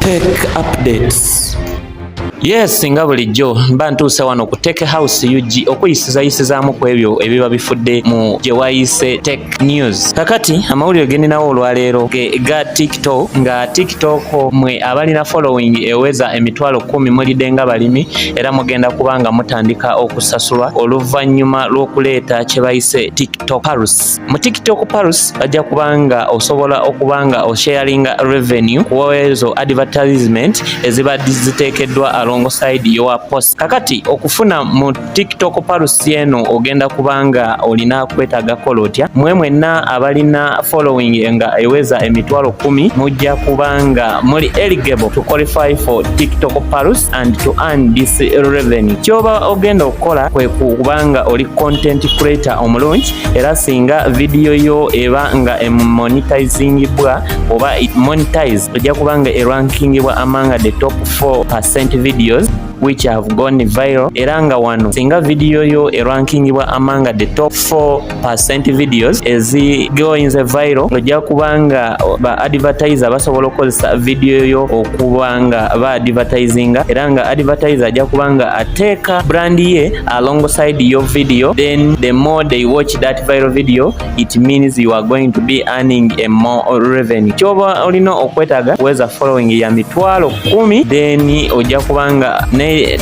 Tech updates. Yes, nga bulijjo mba ntuuse wano ku Tech House UG okuyisizayisizaamu ku ebyo ebiba bifudde mu gye wayise Tech News. Kakati amawulire geninawo olwaleero ga TikTok, nga TikTok mwe abalina following eweza emitwalo 10 mulidde nga balimi era mugenda kubanga mutandika okusasulwa oluvannyuma lw'okuleeta kye bayise TikTok Pulse. Mu TikTok Pulse bajja kubanga osobola okubanga osharinga revenue ku ezo advertisement eziba ziteekeddwa alongside your post. Kakati okufuna mu TikTok Pulse eno ogenda kubanga olina kwetaaga kolotya mwenna abalina following nga eweza emitwalo 10 mujja kubanga muli eligible to qualify for TikTok Pulse and to earn this revenue. Kyoba ogenda okukola kwe kubanga oli content creator omulungi era singa video yo eba nga monetizingibwa oba monetize ojja kubanga erankingibwa among the top 4% videos which have gone viral. Eranga wano singa video yo erankingibwa among the top 4% videos ezi going viral ojja kubanga ba advertiser basobola okukozesa video yo okubanga ba advertisinga eranga advertiser ajja kubanga ateeka brand ye alongside your video, then the more they watch that viral video it means you are going to be earning a more revenue. Kyoba olina okwetaaga weza following ya mitwalo 10 then ojja kubanga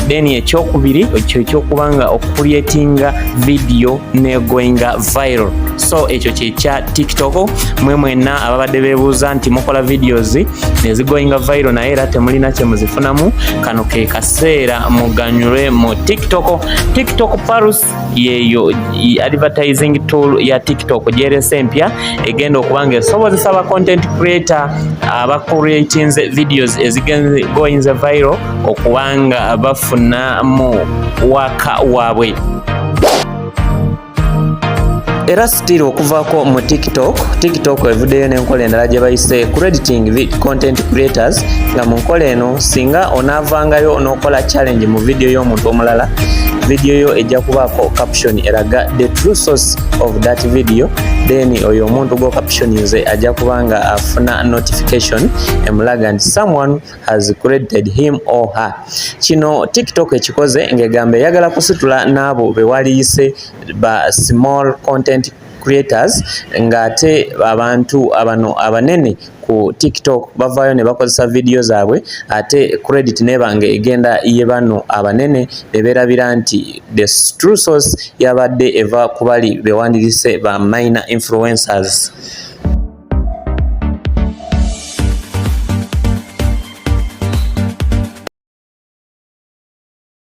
then ekyokubiri ekyokubanga okucreatinga video ne going viral. So ekyo kya TikTok mwenna ababadde beebuuza nti mukola videos nezigoinga viral naye era temulina kye muzifunamu, kano ke kaseera muganyulwe mu TikTok. TikTok Pulse yeyo advertising tool ya TikTok gyerese empya egenda okubanga esobozesa aba content creator aba creating videos ezigenze going viral okubanga bafuna mu waka waabwe. Era still okuvaako mu TikTok eviddeyo n'enkola endala gye bayise crediting content creators, nga mu nkola eno singa onaavangayo n'okola challenge mu video y'omuntu omulala, video yo ejja kubaako caption eraga the true source of that video, then oyo omuntu go caption nze ajja kubanga afuna notification emulaga nti someone has credited him or her. Kino TikTok ekikoze ng'egamba eyagala kusitula n'abo be waliyise ba small content creators ng'ate abantu abano abanene ku TikTok bavayo ne bakozesa video zaabwe ate credit nebange egenda ye bano abanene beberabira nti the true source yabadde eva kubali bewandirise ba minor influencers.